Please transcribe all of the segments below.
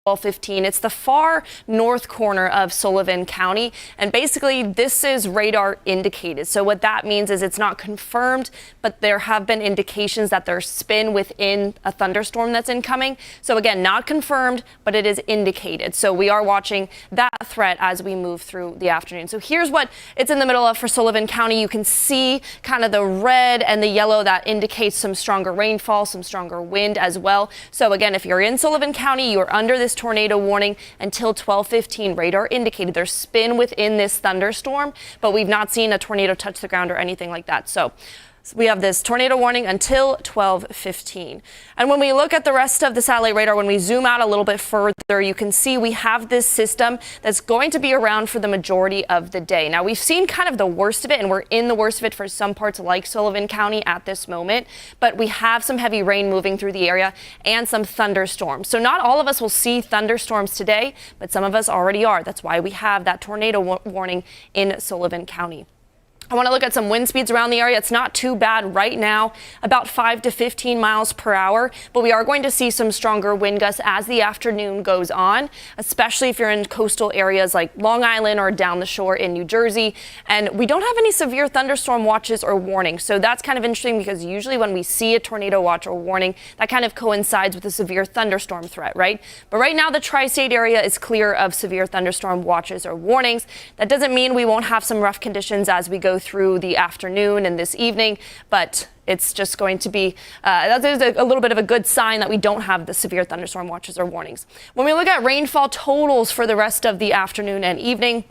12:15. It's the far north corner of Sullivan County, and basically this is radar indicated. So what that means is it's not confirmed, but there have been indications that there's spin within a thunderstorm that's incoming. So again, not confirmed, but it is indicated. So we are watching that threat as we move through the afternoon. So here's what it's in the middle of for Sullivan County. You can see kind of the red and the yellow that indicates some stronger rainfall, some stronger wind as well. So again, if you're in Sullivan County, you're under this tornado warning until 12:15. Radar indicated there's spin within this thunderstorm, but we've not seen a tornado touch the ground or anything like that. So we have this tornado warning until 12:15. And when we look at the rest of the satellite radar, when we zoom out a little bit further, you can see we have this system that's going to be around for the majority of the day. Now, we've seen kind of the worst of it, and we're in the worst of it for some parts like Sullivan County at this moment, but we have some heavy rain moving through the area and some thunderstorms. So not all of us will see thunderstorms today, but some of us already are. That's why we have that tornado warning in Sullivan County. I want to look at some wind speeds around the area. It's not too bad right now, about 5 to 15 miles per hour, but we are going to see some stronger wind gusts as the afternoon goes on, especially if you're in coastal areas like Long Island or down the shore in New Jersey. And we don't have any severe thunderstorm watches or warnings. So that's kind of interesting because usually when we see a tornado watch or warning, that kind of coincides with a severe thunderstorm threat, right? But right now the tri-state area is clear of severe thunderstorm watches or warnings. That doesn't mean we won't have some rough conditions as we go through the afternoon and this evening, but it's just going to be that's a little bit of a good sign that we don't have the severe thunderstorm watches or warnings. When we look at rainfall totals for the rest of the afternoon and evening,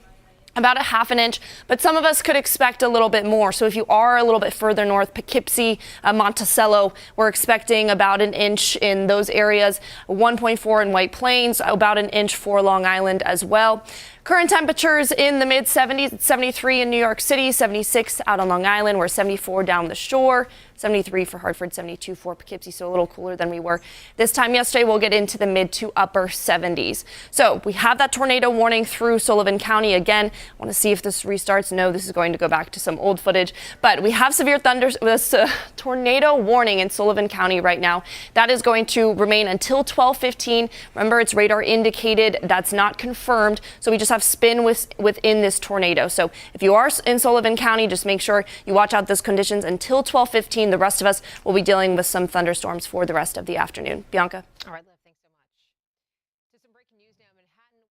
about a half an inch, but some of us could expect a little bit more. So if you are a little bit further north, Poughkeepsie, Monticello, we're expecting about an inch in those areas, 1.4 in White Plains, about an inch for Long Island as well. Current temperatures in the mid 70s, it's 73 in New York City, 76 out on Long Island, we're 74 down the shore, 73 for Hartford, 72 for Poughkeepsie, so a little cooler than we were this time yesterday. We'll get into the mid to upper 70s. So we have that tornado warning through Sullivan County. Again, I want to see if this restarts. No, this is going to go back to some old footage, but we have severe tornado warning in Sullivan County right now. That is going to remain until 12:15. Remember, it's radar indicated. That's not confirmed. So we just have spin within this tornado. So if you are in Sullivan County, just make sure you watch out those conditions until 12:15. The rest of us will be dealing with some thunderstorms for the rest of the afternoon. Bianca. All right, Liv, thanks so much. To some breaking news now, Manhattan.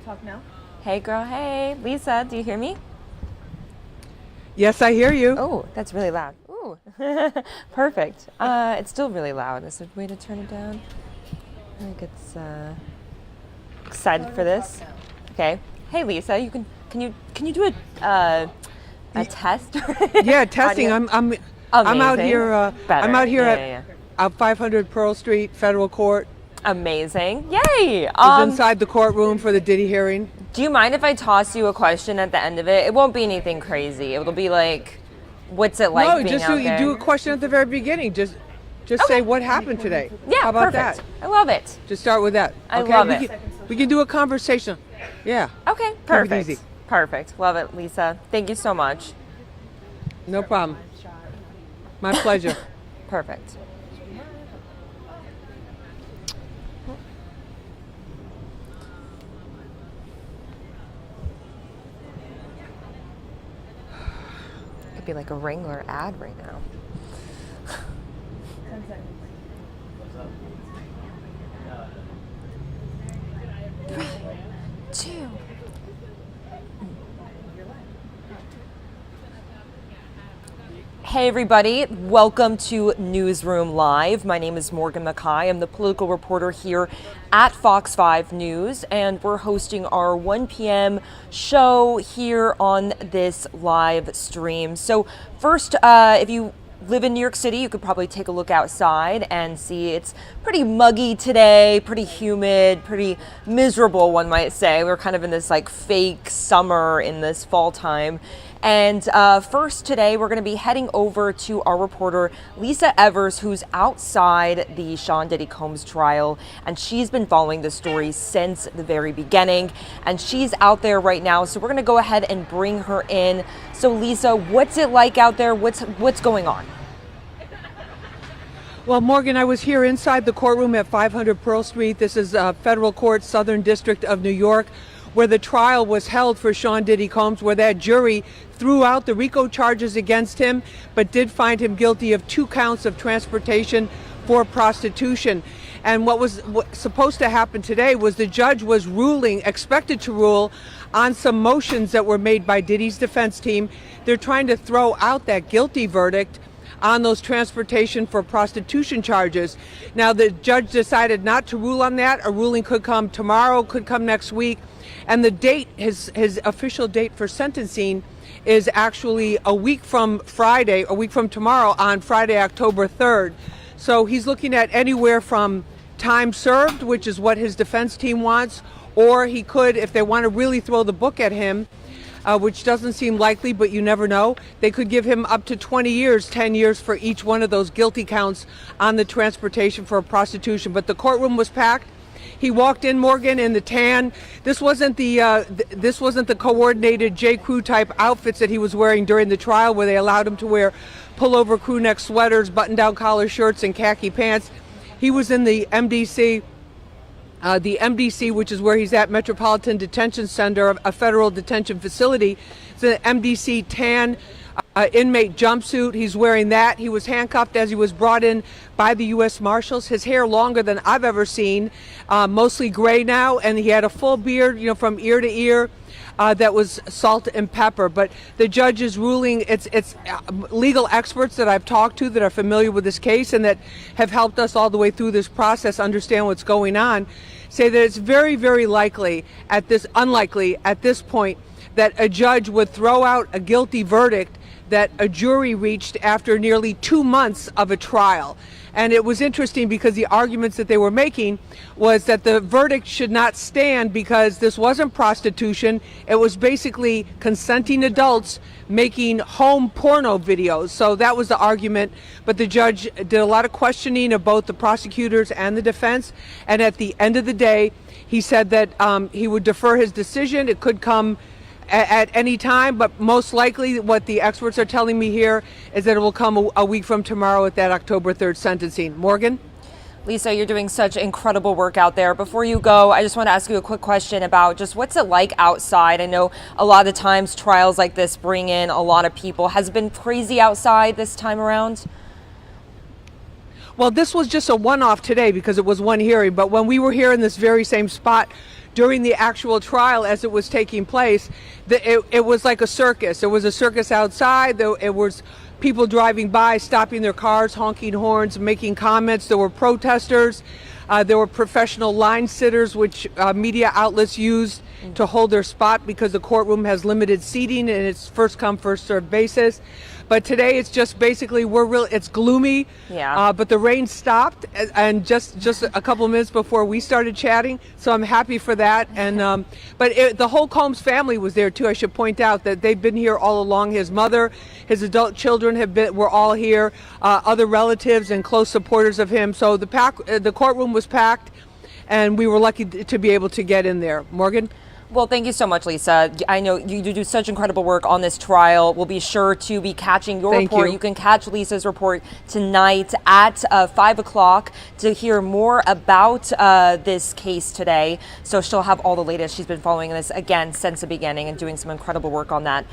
talk now? Hey girl, hey. Lisa, do you hear me? Yes, I hear you. Oh, that's really loud. Ooh, perfect. It's still really loud. Is there a way to turn it down? I think it's excited for this. Okay. Hey Lisa, can you do a test? Yeah, testing. Audio? I'm out Amazing. here. Better. I'm out here Yeah. at 500 Pearl Street, Federal Court. Amazing. Yay. Is inside the courtroom for the Diddy hearing. Do you mind if I toss you a question at the end of it? It won't be anything crazy. It'll be like, what's it like No, being just out there? do a question at the very beginning. Just say what happened today. Yeah, How about perfect. that? I love it. Just start with that. I Okay? love it. We can do a conversation. Yeah. Okay, Keep it perfect. easy. Perfect. Love it, Lisa. Thank you so much. No problem. My pleasure. Perfect. Could be like a Wrangler ad right now. Two. Hey everybody, welcome to Newsroom Live. My name is Morgan Mackay. I'm the political reporter here at Fox 5 News, and we're hosting our 1 p.m. show here on this live stream. So first, if you live in New York City, you could probably take a look outside and see it's pretty muggy today, pretty humid, pretty miserable, one might say. We're kind of in this like fake summer in this fall time. And first today, we're going to be heading over to our reporter, Lisa Evers, who's outside the Sean Diddy Combs trial. And she's been following the story since the very beginning. And she's out there right now. So we're going to go ahead and bring her in. So Lisa, what's it like out there? What's going on? Well, Morgan, I was here inside the courtroom at 500 Pearl Street. This is Federal Court, Southern District of New York, where the trial was held for Sean Diddy Combs, where that jury threw out the RICO charges against him, but did find him guilty of 2 counts of transportation for prostitution. And what was supposed to happen today was the judge was expected to rule on some motions that were made by Diddy's defense team. They're trying to throw out that guilty verdict on those transportation for prostitution charges. Now, the judge decided not to rule on that. A ruling could come tomorrow, could come next week. And the date, his official date for sentencing is actually a week from tomorrow, on Friday, October 3rd. So he's looking at anywhere from time served, which is what his defense team wants, or he could, if they want to really throw the book at him, which doesn't seem likely, but you never know, they could give him up to 20 years, 10 years for each one of those guilty counts on the transportation for prostitution. But the courtroom was packed. He walked in, Morgan, in the tan. This wasn't the coordinated J. Crew type outfits that he was wearing during the trial, where they allowed him to wear pullover crew neck sweaters, button-down collar shirts, and khaki pants. He was in the MDC. The MDC, which is where he's at, Metropolitan Detention Center, a federal detention facility. It's an MDC tan inmate jumpsuit. He's wearing that. He was handcuffed as he was brought in by the U.S. Marshals. His hair longer than I've ever seen, mostly gray now, and he had a full beard, from ear to ear. That was salt and pepper. But the judge is ruling, it's legal experts that I've talked to that are familiar with this case and that have helped us all the way through this process understand what's going on, say that it's very, very unlikely at this point that a judge would throw out a guilty verdict that a jury reached after nearly 2 months of a trial. And it was interesting because the arguments that they were making was that the verdict should not stand because this wasn't prostitution. It was basically consenting adults making home porno videos. So that was the argument. But the judge did a lot of questioning of both the prosecutors and the defense. And at the end of the day, he said that he would defer his decision. It could come at any time, but most likely what the experts are telling me here is that it will come a week from tomorrow at that October 3rd sentencing. Morgan? Lisa, you're doing such incredible work out there. Before you go, I just want to ask you a quick question about just what's it like outside? I know a lot of the times trials like this bring in a lot of people. Has it been crazy outside this time around? Well, this was just a one-off today because it was one hearing, but when we were here in this very same spot during the actual trial as it was taking place, it was like a circus. There was a circus outside. It was people driving by, stopping their cars, honking horns, making comments. There were protesters. There were professional line sitters, which media outlets used to hold their spot because the courtroom has limited seating and it's first come, first served basis. But today it's just basically it's gloomy. Yeah. But the rain stopped and just a couple of minutes before we started chatting, so I'm happy for that. And the whole Combs family was there too. I should point out that they've been here all along. His mother, his adult children were all here. Other relatives and close supporters of him. So the courtroom was packed, and we were lucky to be able to get in there. Morgan? Well, thank you so much, Lisa. I know you do such incredible work on this trial. We'll be sure to be catching your report. You can catch Lisa's report tonight at 5 o'clock to hear more about this case today. So she'll have all the latest. She's been following this, again, since the beginning and doing some incredible work on that.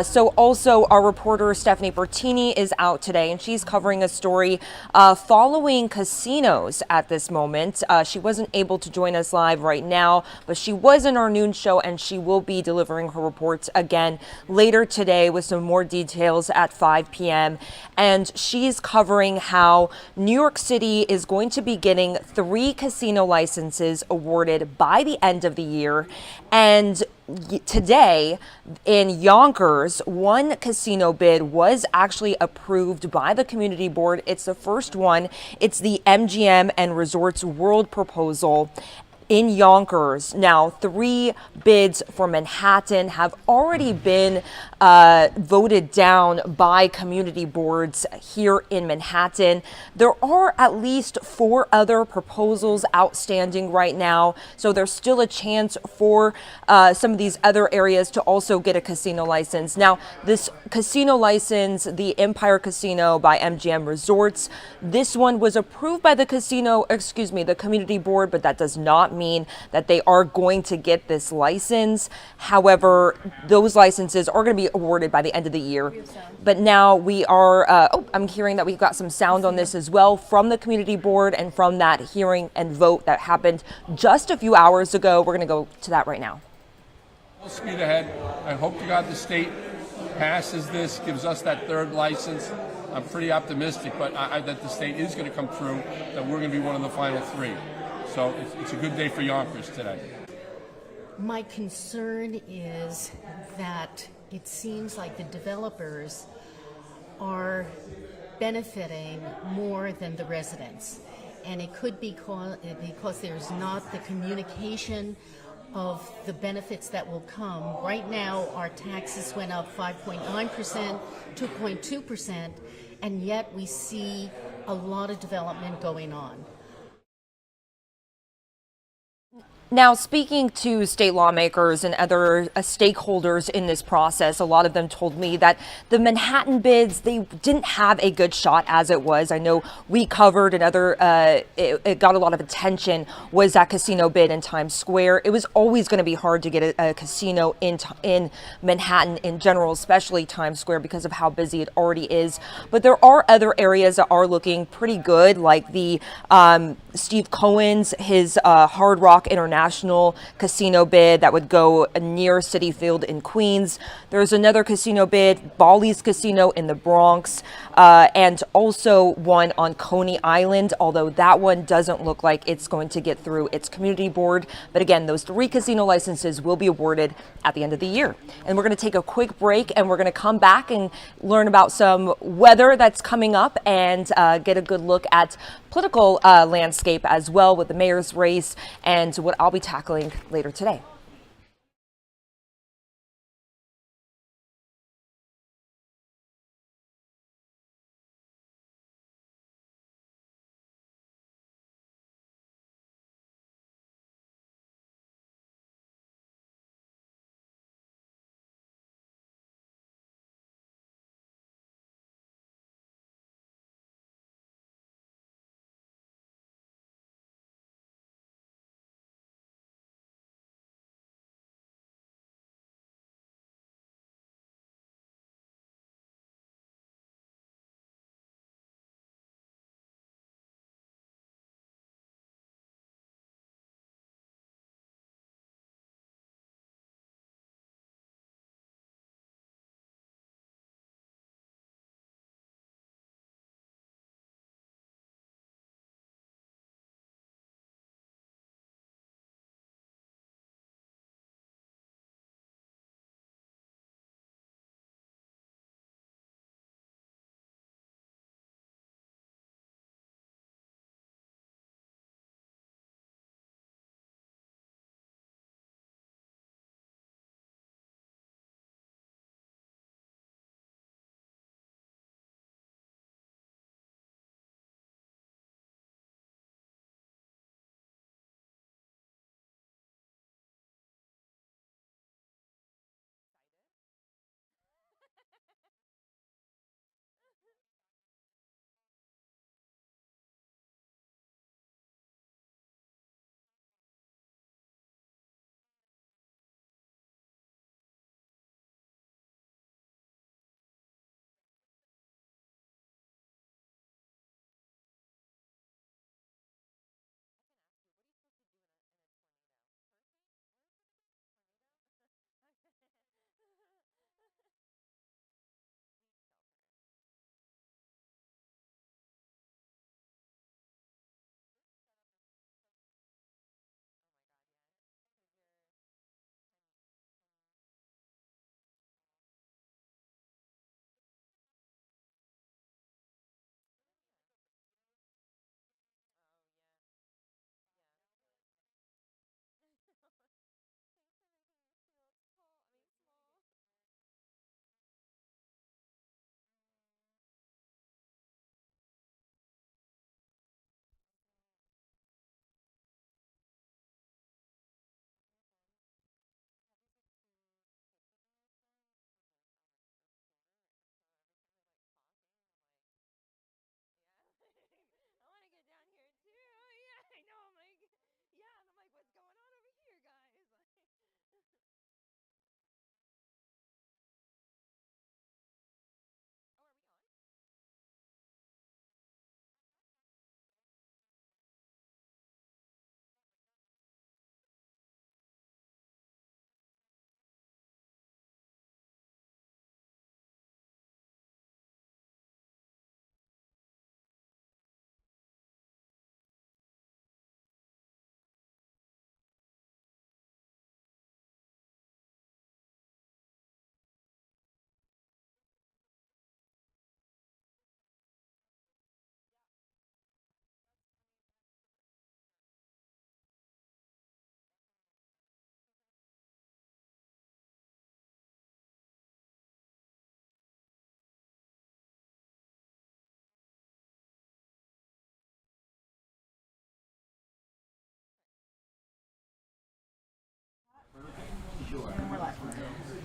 So also our reporter, Stephanie Bertini, is out today, and she's covering a story following casinos at this moment. She wasn't able to join us live right now, but she was in our noon show, and she will be delivering her reports again later today with some more details at 5 p.m. And she's covering how New York City is going to be getting 3 casino licenses awarded by the end of the year. And today in Yonkers, 1 casino bid was actually approved by the community board. It's the first one. It's the MGM and Resorts World proposal in Yonkers. Now, 3 bids for Manhattan have already been voted down by community boards here in Manhattan. There are at least 4 other proposals outstanding right now, so there's still a chance for some of these other areas to also get a casino license. Now, this casino license, the Empire Casino by MGM Resorts, this one was approved by the the community board, but that does not mean that they are going to get this license. However, those licenses are going to be awarded by the end of the year. But now we are, I'm hearing that we've got some sound on this as well from the community board and from that hearing and vote that happened just a few hours ago. We're going to go to that right now. Full speed ahead. I hope to God the state passes this, gives us that 3rd license. I'm pretty optimistic, but that the state is going to come through, that we're going to be one of the final 3. So it's a good day for Yonkers today. My concern is that it seems like the developers are benefiting more than the residents. And it could be because there's not the communication of the benefits that will come. Right now, our taxes went up 5.9%, 2.2%, and yet we see a lot of development going on. Now, speaking to state lawmakers and other stakeholders in this process, a lot of them told me that the Manhattan bids, they didn't have a good shot as it was. I know we covered another, it got a lot of attention, was that casino bid in Times Square. It was always going to be hard to get a casino in Manhattan in general, especially Times Square, because of how busy it already is. But there are other areas that are looking pretty good, like the Steve Cohen's, his Hard Rock International casino bid that would go near Citi Field in Queens. There's another casino bid, Bally's Casino in the Bronx, and also one on Coney Island, although that one doesn't look like it's going to get through its community board. But again, those 3 casino licenses will be awarded at the end of the year. And we're going to take a quick break, and we're going to come back and learn about some weather that's coming up and get a good look at political landscape as well with the mayor's race and what I'll be tackling later today.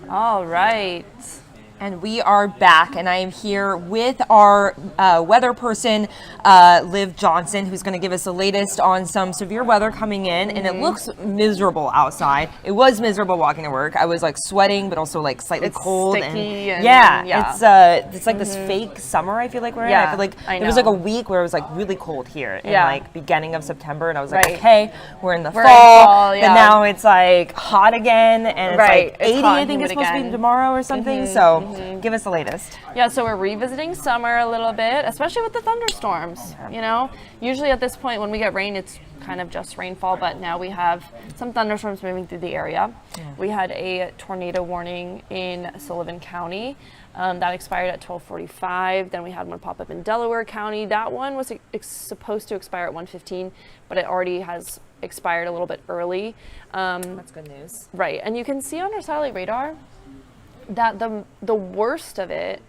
All right. And we are back, and I am here with our weather person, Liv Johnson, who's going to give us the latest on some severe weather coming in, and it looks miserable outside. It was miserable walking to work. I was like sweating, but also like slightly It's cold. sticky and It's like this fake summer. I feel like we're in. I feel like there was like a week where it was like really cold here in like beginning of September, and I was like, okay, we're in the fall, but now it's like hot again, and it's like 80. I think it's supposed to be tomorrow or something. So. Give us the latest. Yeah, so we're revisiting summer a little bit, especially with the thunderstorms. You know, usually at this point when we get rain, it's kind of just rainfall, but now we have some thunderstorms moving through the area. We had a tornado warning in Sullivan County that expired at 12:45. Then we had one pop up in Delaware County. That one was supposed to expire at 1:15, but it already has expired a little bit early. That's good news. Right, and you can see on our satellite radar that the worst of it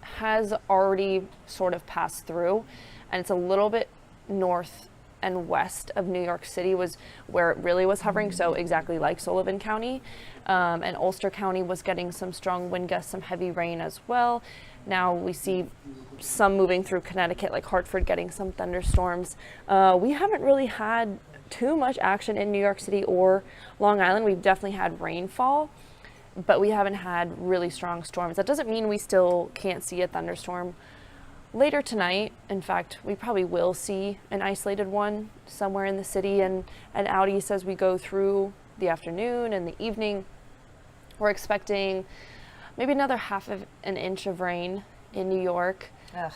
has already sort of passed through, and it's a little bit north and west of New York City was where it really was hovering, so exactly like Sullivan County. And Ulster County was getting some strong wind gusts, some heavy rain as well. Now we see some moving through Connecticut, like Hartford getting some thunderstorms. We haven't really had too much action in New York City or Long Island. We've definitely had rainfall, but we haven't had really strong storms. That doesn't mean we still can't see a thunderstorm later tonight. In fact, we probably will see an isolated one somewhere in the city and out east as we go through the afternoon and the evening. We're expecting maybe another half of an inch of rain in New York.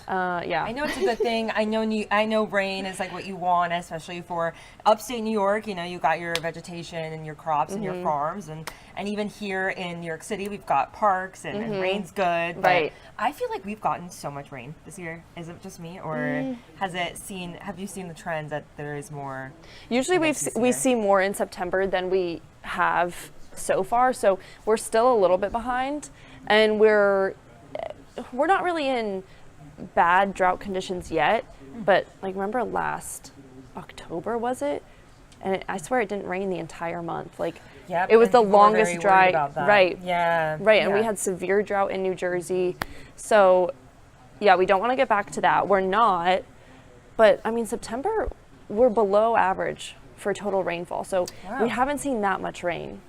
I know it's a good thing. I know rain is like what you want, especially for upstate New York. You know, you got your vegetation and your crops and your farms, and even here in New York City, we've got parks and rain's good. But I feel like we've gotten so much rain this year. Is it just me, or have you seen the trends that there is more? Usually we see more in September than we have so far, so we're still a little bit behind, and we're not really in bad drought conditions yet, but like remember last October, was it? And I swear it didn't rain the entire month. Like it was the longest dry, right? And we had severe drought in New Jersey. So yeah, we don't want to get back to that. We're not, but I mean September we're below average for total rainfall. So we haven't seen that much rain.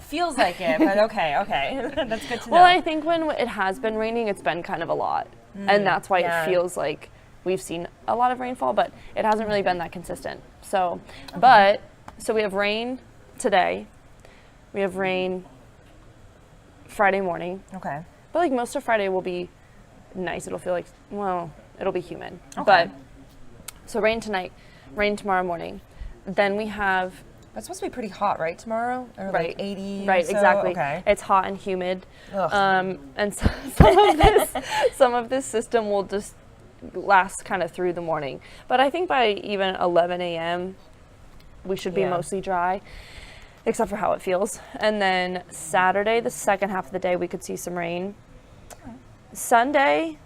Feels like it, but okay. That's good to know. Well, I think when it has been raining, it's been kind of a lot. And that's why it feels like we've seen a lot of rainfall, but it hasn't really been that consistent. So, so we have rain today. We have rain Friday morning. Okay. But like most of Friday will be nice. It'll feel like, well, it'll be humid. Okay. But so rain tonight, rain tomorrow morning. Then we have It's supposed to be pretty hot, right, tomorrow? Or right. Like 80 Right, or so? exactly. Okay. It's hot and humid. And so, some of this system will just last kind of through the morning. But I think by even 11 a.m., we should be mostly dry, except for how it feels. And then Saturday, the second half of the day, we could see some rain. Sunday,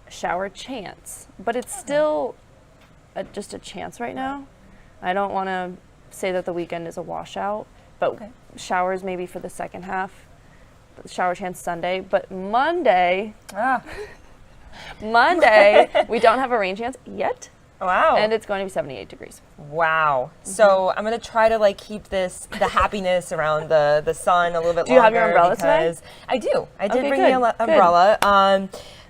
shower chance. But it's still just a chance right now. I don't want to say that the weekend is a washout, but showers maybe for the second half. Shower chance Sunday, but Monday, we don't have a rain chance yet. Wow. And it's going to be 78 degrees. Wow. So I'm going to try to like keep the happiness around the sun a little bit longer. Do you have your umbrella today? I do. I did bring the umbrella.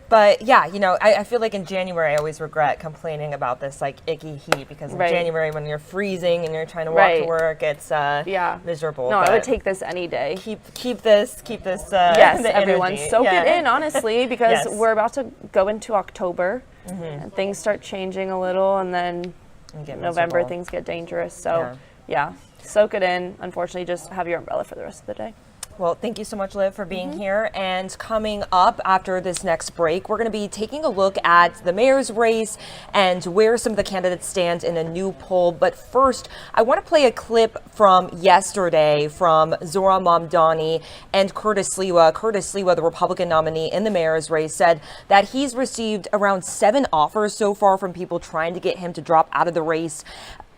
But yeah, you know, I feel like in January I always regret complaining about this like icky heat because in January when you're freezing and you're trying to walk to work, it's miserable. No, I would take this any day. Keep this. Yes, everyone, soak it in honestly because we're about to go into October and things start changing a little, and then November things get dangerous. So yeah, soak it in. Unfortunately, just have your umbrella for the rest of the day. Well, thank you so much, Liv, for being here. And coming up after this next break, we're going to be taking a look at the mayor's race and where some of the candidates stand in a new poll. But first, I want to play a clip from yesterday from Zohran Mamdani and Curtis Sliwa. Curtis Sliwa, the Republican nominee in the mayor's race, said that he's received around 7 offers so far from people trying to get him to drop out of the race.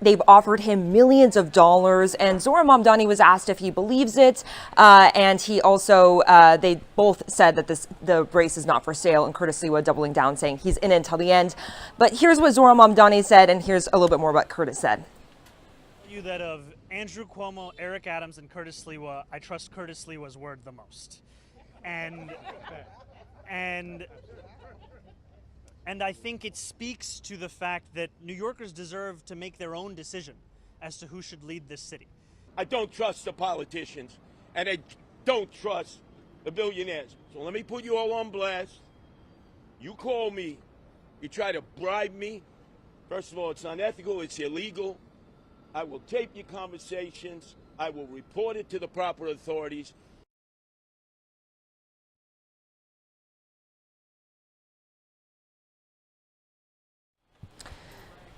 They've offered him millions of dollars, and Zohran Mamdani was asked if he believes it, and he also, they both said that the race is not for sale, and Curtis Lewa doubling down, saying he's in it until the end. But here's what Zohran Mamdani said, and here's a little bit more what Curtis said. You that of Andrew Cuomo, Eric Adams, and Curtis Lewa, I trust Curtis Lewa's word the most. And I think it speaks to the fact that New Yorkers deserve to make their own decision as to who should lead this city. I don't trust the politicians, and I don't trust the billionaires. So let me put you all on blast. You call me, you try to bribe me. First of all, it's unethical, it's illegal. I will tape your conversations. I will report it to the proper authorities.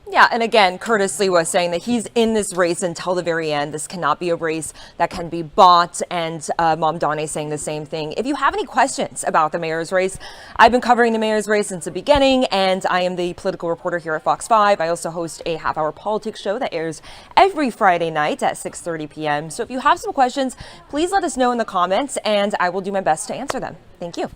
Yeah, and again, Curtis Lewa saying that he's in this race until the very end. This cannot be a race that can be bought, and Mamdani saying the same thing. If you have any questions about the mayor's race, I've been covering the mayor's race since the beginning, and I am the political reporter here at Fox 5. I also host a half-hour politics show that airs every Friday night at 6:30 p.m. So if you have some questions, please let us know in the comments, and I will do my best to answer them. Thank you.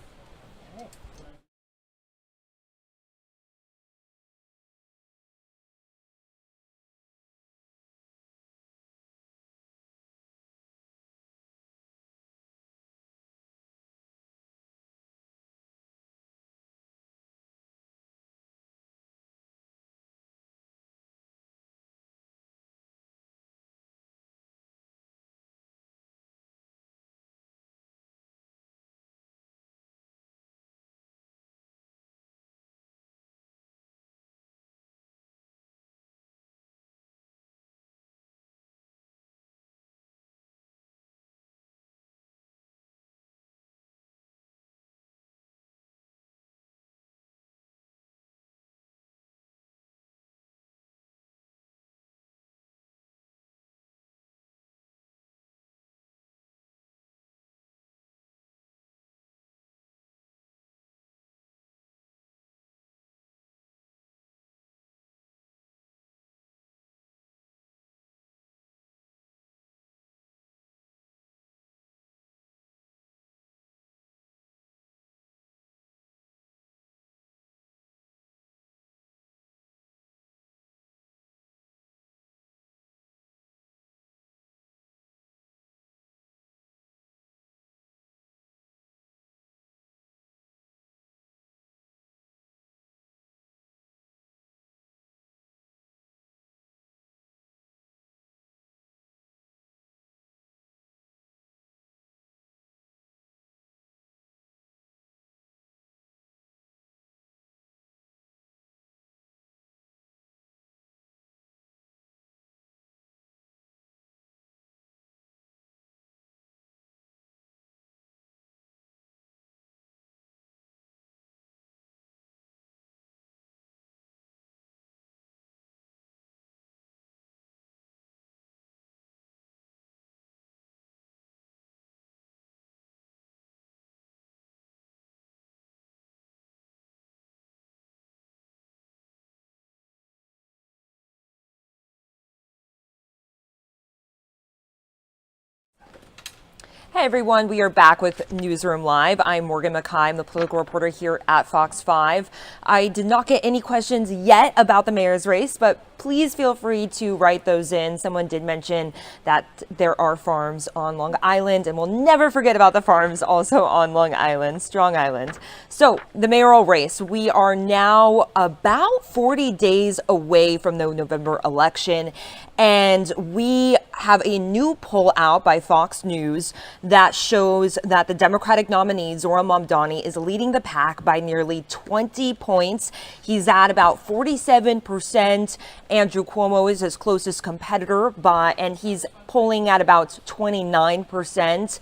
Hey everyone, we are back with Newsroom Live. I'm Morgan McKay. I'm the political reporter here at Fox 5. I did not get any questions yet about the mayor's race, but please feel free to write those in. Someone did mention that there are farms on Long Island, and we'll never forget about the farms also on Long Island, Strong Island. So the mayoral race, we are now about 40 days away from the November election, and we have a new poll out by Fox News that shows that the Democratic nominee, Zohran Mamdani, is leading the pack by nearly 20 points. He's at about 47%. Andrew Cuomo is his closest competitor, and he's polling at about 29%.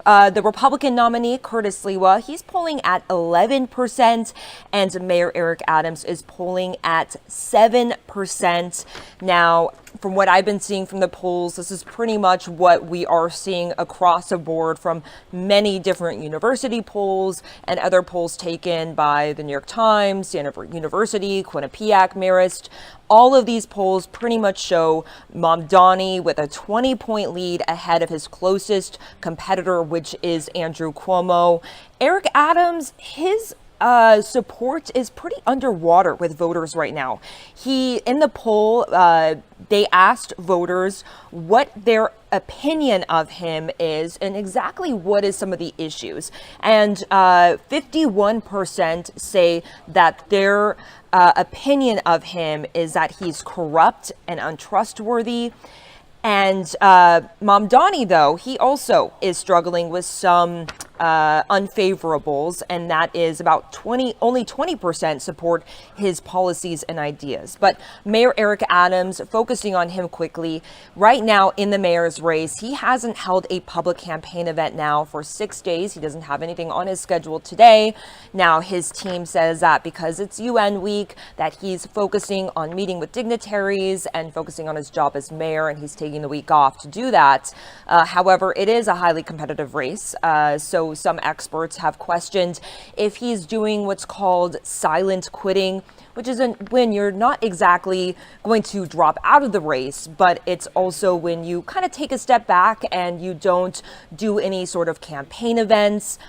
The Republican nominee, Curtis Lewa, he's polling at 11%, and Mayor Eric Adams is polling at 7%. Now, from what I've been seeing from the polls, this is pretty much what we are seeing across the board from many different university polls and other polls taken by the New York Times, Stanford University, Quinnipiac, Marist. All of these polls pretty much show Mamdani with a 20-point lead ahead of his closest competitor, which is Andrew Cuomo. Eric Adams, his support is pretty underwater with voters right now. In the poll, they asked voters what their opinion of him is and exactly what is some of the issues. And 51% say that their opinion of him is that he's corrupt and untrustworthy. And Mamdani, though, he also is struggling with some unfavorables, and that is about only 20% support his policies and ideas. But Mayor Eric Adams, focusing on him quickly, right now in the mayor's race, he hasn't held a public campaign event now for 6 days. He doesn't have anything on his schedule today. Now, his team says that because it's UN week, that he's focusing on meeting with dignitaries and focusing on his job as mayor, and he's taking the week off to do that. However, it is a highly competitive race, so some experts have questioned if he's doing what's called silent quitting, which is when you're not exactly going to drop out of the race, but it's also when you kind of take a step back and you don't do any sort of campaign events.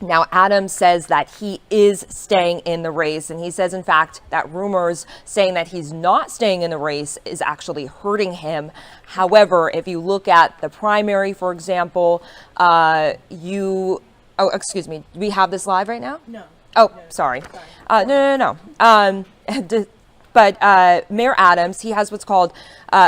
Now, Adams says that he is staying in the race, and he says, in fact, that rumors saying that he's not staying in the race is actually hurting him. However, if you look at the primary, for example, excuse me, do we have this live right now? No. Oh, sorry. No. But Mayor Adams, he has what's called,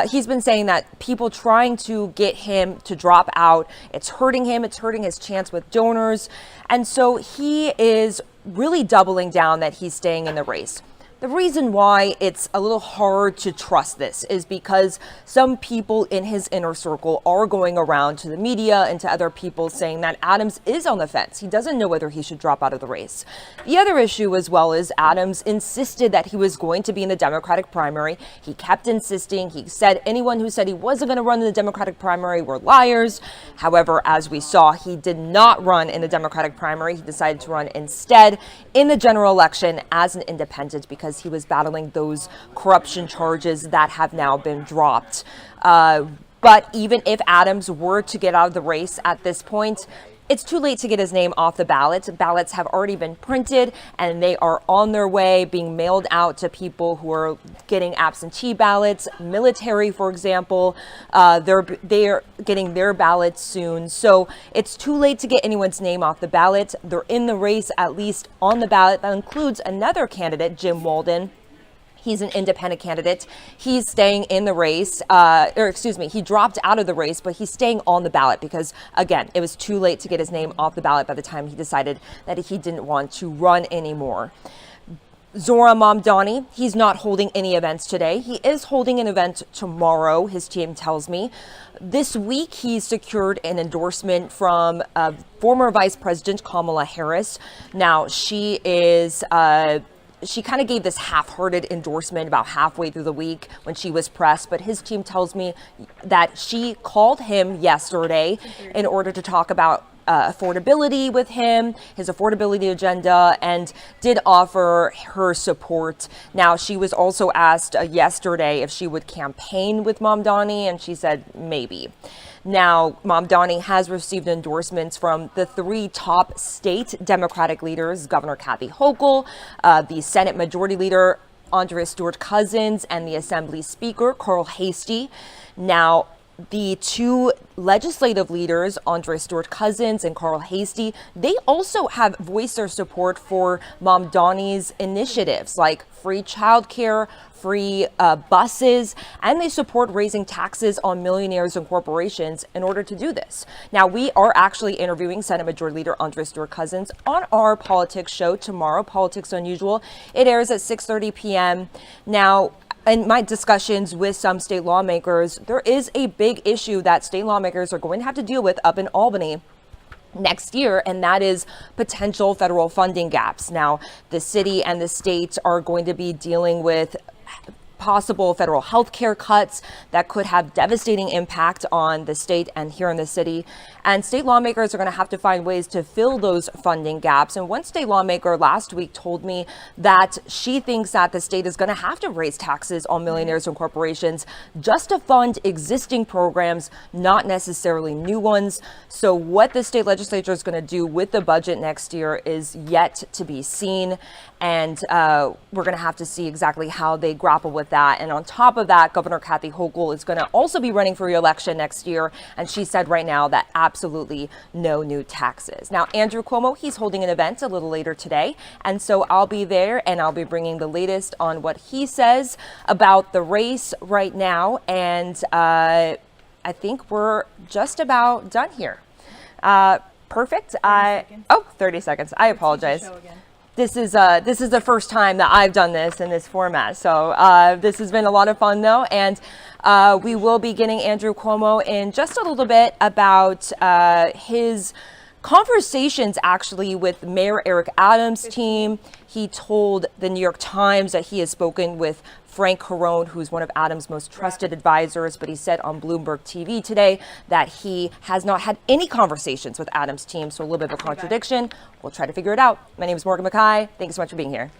he's been saying that people trying to get him to drop out, it's hurting him, it's hurting his chance with donors. And so he is really doubling down that he's staying in the race. The reason why it's a little hard to trust this is because some people in his inner circle are going around to the media and to other people saying that Adams is on the fence. He doesn't know whether he should drop out of the race. The other issue as well is Adams insisted that he was going to be in the Democratic primary. He kept insisting. He said anyone who said he wasn't going to run in the Democratic primary were liars. However, as we saw, he did not run in the Democratic primary. He decided to run instead in the general election as an independent because he was battling those corruption charges that have now been dropped. But even if Adams were to get out of the race at this point, it's too late to get his name off the ballot. Ballots have already been printed and they are on their way, being mailed out to people who are getting absentee ballots. Military, for example, they're getting their ballots soon. So it's too late to get anyone's name off the ballot. They're in the race, at least on the ballot. That includes another candidate, Jim Walden. He's an independent candidate. He's staying in the race, he dropped out of the race, but he's staying on the ballot because, again, it was too late to get his name off the ballot by the time he decided that he didn't want to run anymore. Zohran Mamdani, he's not holding any events today. He is holding an event tomorrow, his team tells me. This week, he secured an endorsement from former Vice President Kamala Harris. Now, she kind of gave this half-hearted endorsement about halfway through the week when she was pressed, but his team tells me that she called him yesterday in order to talk about affordability with him, his affordability agenda, and did offer her support. Now, she was also asked yesterday if she would campaign with Mamdani, and she said maybe. Now, Mamdani has received endorsements from the 3 top state Democratic leaders, Governor Kathy Hochul, the Senate Majority Leader, Andrea Stewart-Cousins, and the Assembly Speaker, Carl Hastie. Now, the 2 legislative leaders, Andrea Stewart-Cousins and Carl Hastie, they also have voiced their support for Mamdani's initiatives like free childcare, free buses, and they support raising taxes on millionaires and corporations in order to do this. Now, we are actually interviewing Senate Majority Leader Andrea Stewart-Cousins on our politics show tomorrow, Politics Unusual. It airs at 6:30 p.m. Now, in my discussions with some state lawmakers, there is a big issue that state lawmakers are going to have to deal with up in Albany next year, and that is potential federal funding gaps. Now, the city and the state are going to be dealing with possible federal health care cuts that could have devastating impact on the state and here in the city. And state lawmakers are going to have to find ways to fill those funding gaps. And one state lawmaker last week told me that she thinks that the state is going to have to raise taxes on millionaires and corporations just to fund existing programs, not necessarily new ones. So what the state legislature is going to do with the budget next year is yet to be seen. And we're going to have to see exactly how they grapple with that. And on top of that, Governor Kathy Hochul is going to also be running for re-election next year. And she said right now that absolutely no new taxes. Now, Andrew Cuomo, he's holding an event a little later today. And so I'll be there and I'll be bringing the latest on what he says about the race right now. And I think we're just about done here. Perfect. 30 seconds. I apologize. This is the first time that I've done this in this format. So this has been a lot of fun though. And we will be getting Andrew Cuomo in just a little bit about his conversations actually with Mayor Eric Adams' team. He told the New York Times that he has spoken with Frank Carone, who's one of Adams' most trusted advisors, but he said on Bloomberg TV today that he has not had any conversations with Adams' team. So a little bit of a contradiction. We'll try to figure it out. My name is Morgan Mackay. Thanks so much for being here.